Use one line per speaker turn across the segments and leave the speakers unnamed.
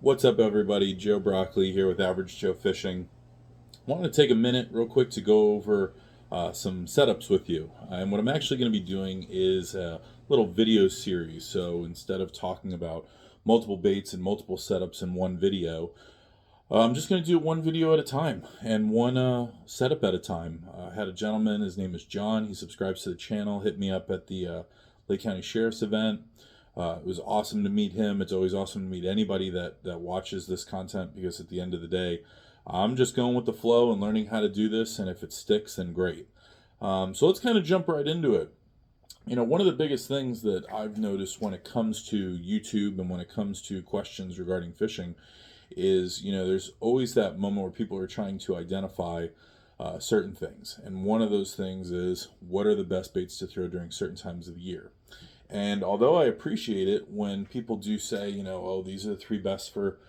What's up, everybody? Joe Broccoli here with Average Joe Fishing. I want to take a minute, real quick, to go over some setups with you. And what I'm actually going to be doing is a little video series. So instead of talking about multiple baits and multiple setups in one video, I'm just going to do one video at a time and one setup at a time. I had a gentleman, his name is John. He subscribes to the channel, hit me up at the Lake County Sheriff's event. It was awesome to meet him. It's always awesome to meet anybody that watches this content, because at the end of the day, I'm just going with the flow and learning how to do this, and if it sticks, then great. So let's kind of jump right into it. One of the biggest things that I've noticed when it comes to YouTube and when it comes to questions regarding fishing is, there's always that moment where people are trying to identify certain things. And one of those things is, what are the best baits to throw during certain times of the year? And although I appreciate it when people do say, oh, these are the three best for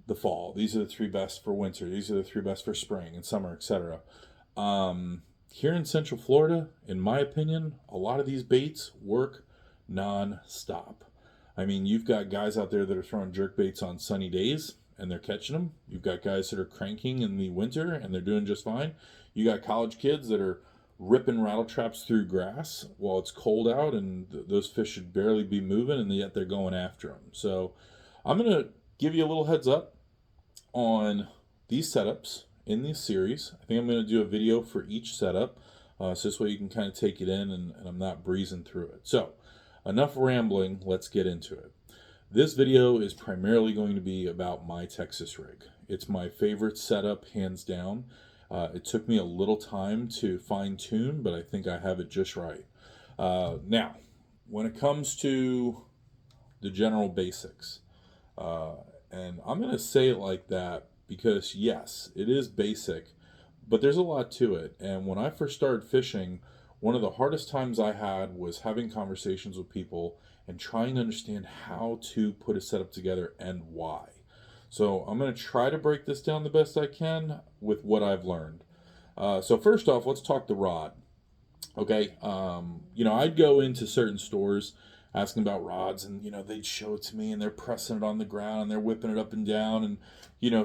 the fall, these are the three best for winter, these are the three best for spring and summer, etc. Here in Central Florida, in my opinion, a lot of these baits work non-stop. I mean, you've got guys out there that are throwing jerk baits on sunny days and they're catching them. You've got guys that are cranking in the winter and they're doing just fine. You got college kids that are ripping rattle traps through grass while it's cold out and those fish should barely be moving, and yet they're going after them. So I'm going to give you a little heads up on these setups in this series. I think I'm going to do a video for each setup, so this way you can kind of take it in and I'm not breezing through it. So enough rambling, let's get into it. This video is primarily going to be about my Texas rig. It's my favorite setup, hands down. It took me a little time to fine tune, but I think I have it just right. Now, when it comes to the general basics, and I'm going to say it like that because, yes, it is basic, but there's a lot to it. And when I first started fishing, one of the hardest times I had was having conversations with people and trying to understand how to put a setup together and why. So I'm going to try to break this down the best I can with what I've learned. So first off, let's talk the rod. Okay, I'd go into certain stores asking about rods, and they'd show it to me, and they're pressing it on the ground, and they're whipping it up and down, and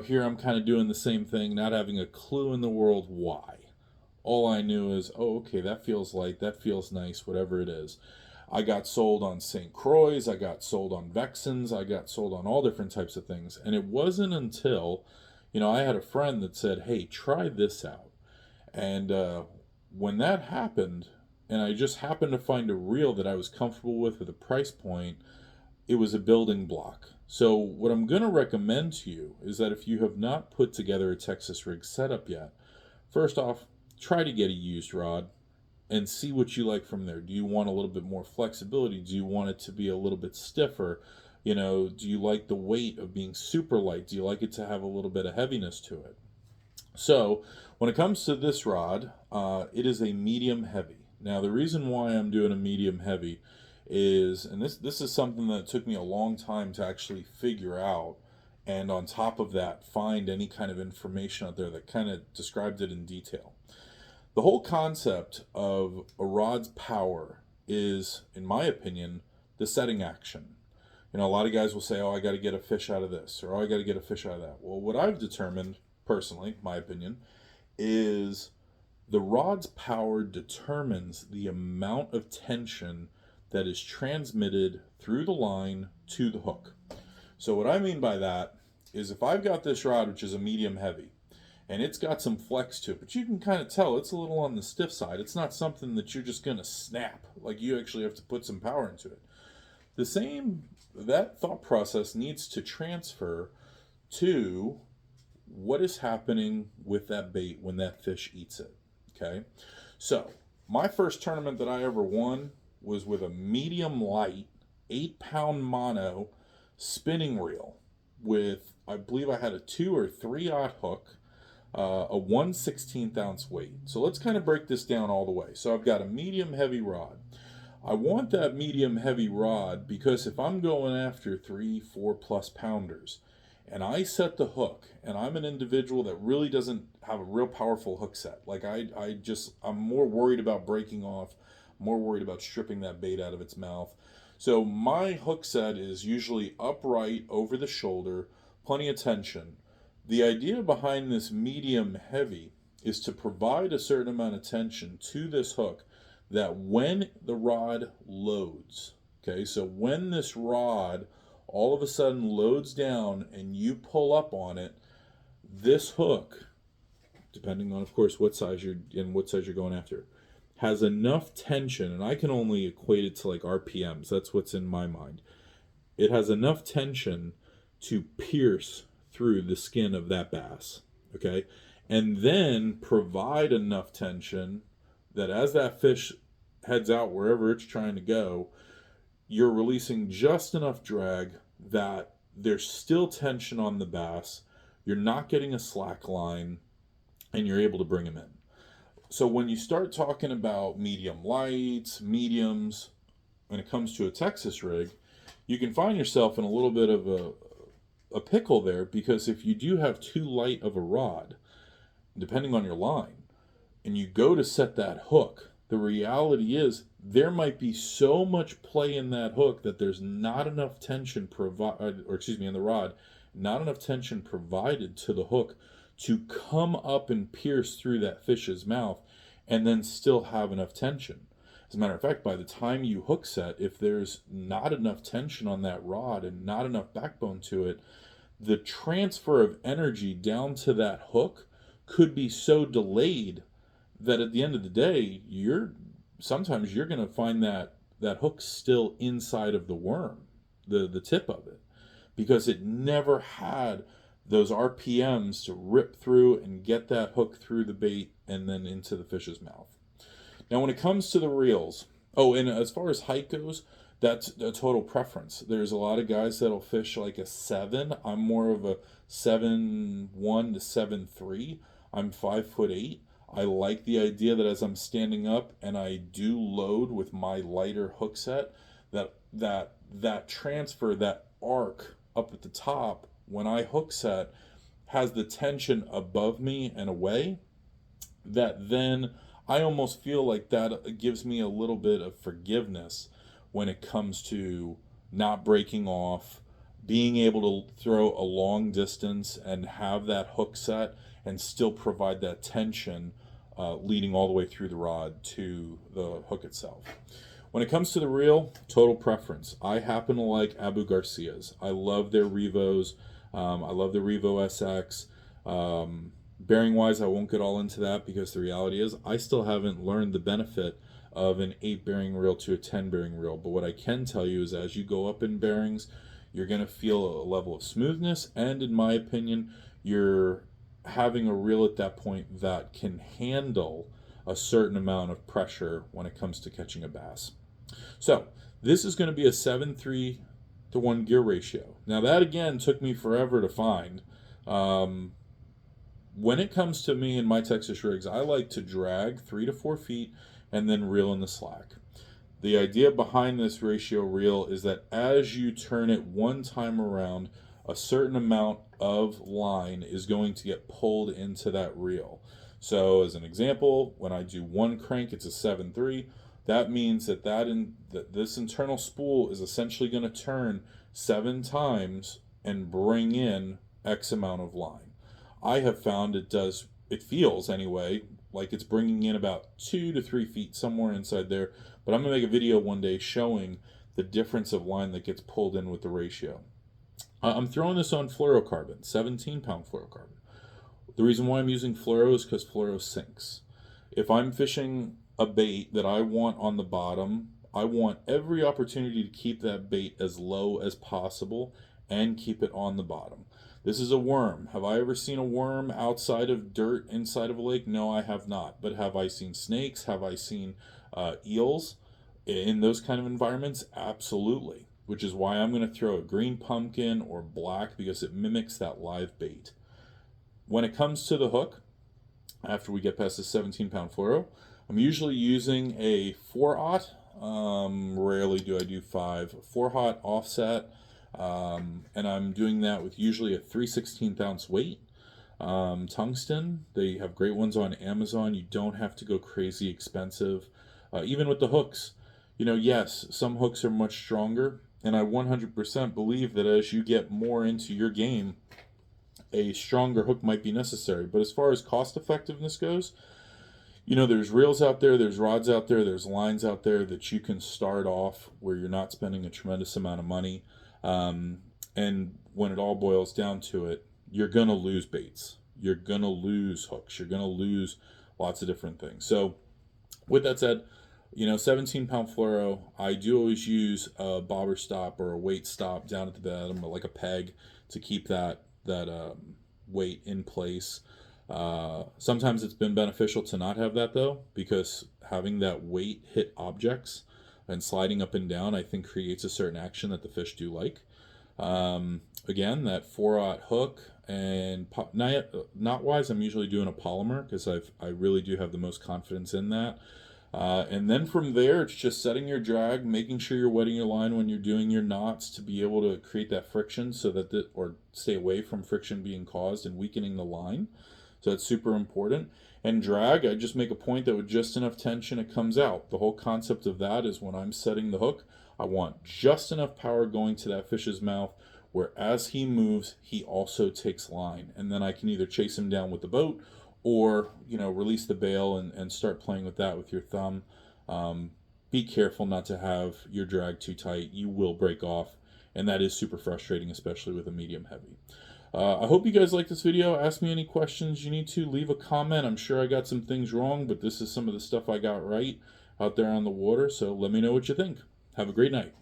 here I'm kind of doing the same thing, not having a clue in the world why. All I knew is, oh, okay, that feels light, that feels nice, whatever it is. I got sold on St. Croix, I got sold on Vexens, I got sold on all different types of things, and it wasn't until, I had a friend that said, hey, try this out. And when that happened, and I just happened to find a reel that I was comfortable with at a price point, it was a building block. So what I'm going to recommend to you is that if you have not put together a Texas rig setup yet, first off, try to get a used rod and see what you like from there. Do you want a little bit more flexibility? Do you want it to be a little bit stiffer? Do you like the weight of being super light? Do you like it to have a little bit of heaviness to it? So when it comes to this rod, it is a medium heavy. Now the reason why I'm doing a medium heavy is, and this is something that took me a long time to actually figure out, and on top of that, find any kind of information out there that kind of described it in detail. The whole concept of a rod's power is, in my opinion, the setting action. A lot of guys will say, oh, I got to get a fish out of this, or oh, I got to get a fish out of that. Well, what I've determined, personally, my opinion, is the rod's power determines the amount of tension that is transmitted through the line to the hook. So what I mean by that is, if I've got this rod, which is a medium heavy, and it's got some flex to it, but you can kind of tell it's a little on the stiff side. It's not something that you're just going to snap. Like, you actually have to put some power into it. That thought process needs to transfer to what is happening with that bait when that fish eats it. Okay? So, my first tournament that I ever won was with a medium light 8-pound mono spinning reel with, I believe I had a 2 or 3/0 hook, a 1/16 ounce weight. So let's kind of break this down all the way. So I've got a medium heavy rod. I want that medium heavy rod because if I'm going after 3-4 plus pounders and I set the hook, and I'm an individual that really doesn't have a real powerful hook set, like I'm more worried about breaking off, more worried about stripping that bait out of its mouth. So my hook set is usually upright over the shoulder, plenty of tension. The idea behind this medium heavy is to provide a certain amount of tension to this hook that when the rod loads, okay, so when this rod all of a sudden loads down and you pull up on it, this hook, depending on, of course, what size you're going after, has enough tension, and I can only equate it to like RPMs. That's what's in my mind. It has enough tension to pierce through the skin of that bass, okay? And then provide enough tension that as that fish heads out wherever it's trying to go, you're releasing just enough drag that there's still tension on the bass, you're not getting a slack line, and you're able to bring him in. So when you start talking about medium lights, mediums, when it comes to a Texas rig, you can find yourself in a little bit of a pickle there, because if you do have too light of a rod, depending on your line, and you go to set that hook, the reality is there might be so much play in that hook that there's not enough tension in the rod, not enough tension provided to the hook to come up and pierce through that fish's mouth and then still have enough tension. As a matter of fact, by the time you hook set, if there's not enough tension on that rod and not enough backbone to it, the transfer of energy down to that hook could be so delayed that at the end of the day, sometimes you're going to find that hook still inside of the worm, the tip of it, because it never had those RPMs to rip through and get that hook through the bait and then into the fish's mouth. Now, when it comes to the reels, and as far as height goes, that's a total preference. There's a lot of guys that'll fish like a 7. I'm more of a 7'1" to 7'3". I'm 5'8". I like the idea that as I'm standing up and I do load with my lighter hook set, that transfer, that arc up at the top, when I hook set, has the tension above me and away, that then I almost feel like that gives me a little bit of forgiveness when it comes to not breaking off, being able to throw a long distance and have that hook set and still provide that tension leading all the way through the rod to the hook itself. When it comes to the reel, total preference. I happen to like Abu Garcia's. I love their Revos. I love the Revo SX. Bearing wise, I won't get all into that because the reality is I still haven't learned the benefit of an 8 bearing reel to a 10 bearing reel. But what I can tell you is as you go up in bearings, you're going to feel a level of smoothness, and in my opinion, you're having a reel at that point that can handle a certain amount of pressure when it comes to catching a bass. So this is going to be a 7:3 to 1 gear ratio. Now that again took me forever to find. When it comes to me and my Texas rigs, I like to drag 3 to 4 feet and then reel in the slack. The idea behind this ratio reel is that as you turn it one time around, a certain amount of line is going to get pulled into that reel. So as an example, when I do one crank, it's a 7/3. That means that this internal spool is essentially going to turn 7 times and bring in X amount of line. I have found it feels anyway, like it's bringing in about 2 to 3 feet, somewhere inside there. But I'm going to make a video one day showing the difference of line that gets pulled in with the ratio. I'm throwing this on fluorocarbon, 17-pound fluorocarbon. The reason why I'm using fluoro is because fluoro sinks. If I'm fishing a bait that I want on the bottom, I want every opportunity to keep that bait as low as possible and keep it on the bottom. This is a worm. Have I ever seen a worm outside of dirt inside of a lake? No, I have not. But have I seen snakes? Have I seen eels in those kind of environments? Absolutely. Which is why I'm going to throw a green pumpkin or black, because it mimics that live bait. When it comes to the hook, after we get past the 17-pound fluoro, I'm usually using a 4/0. Rarely do I do 5. 4/0 offset. And I'm doing that with usually a 3/16 ounce weight. Tungsten, they have great ones on Amazon. You don't have to go crazy expensive. Even with the hooks, yes, some hooks are much stronger, and I 100% believe that as you get more into your game, a stronger hook might be necessary. But as far as cost effectiveness goes, you know, there's reels out there, there's rods out there, there's lines out there that you can start off where you're not spending a tremendous amount of money. And when it all boils down to it, you're going to lose baits. You're going to lose hooks. You're going to lose lots of different things. So with that said, you know, 17-pound fluoro, I do always use a bobber stop or a weight stop down at the bottom, or like a peg, to keep that weight in place. Sometimes it's been beneficial to not have that, though, because having that weight hit objects and sliding up and down, I think, creates a certain action that the fish do like. Again, that 4/0 hook, and knot-wise, I'm usually doing a polymer because I really do have the most confidence in that. And then from there, it's just setting your drag, making sure you're wetting your line when you're doing your knots to be able to create that friction, so that or stay away from friction being caused and weakening the line. So that's super important. And drag, I just make a point that with just enough tension it comes out. The whole concept of that is when I'm setting the hook, I want just enough power going to that fish's mouth where as he moves, he also takes line. And then I can either chase him down with the boat or, you know, release the bail and start playing with that with your thumb. Be careful not to have your drag too tight. You will break off, and that is super frustrating, especially with a medium heavy. I hope you guys like this video. Ask me any questions you need to. Leave a comment. I'm sure I got some things wrong, but this is some of the stuff I got right out there on the water. So let me know what you think. Have a great night.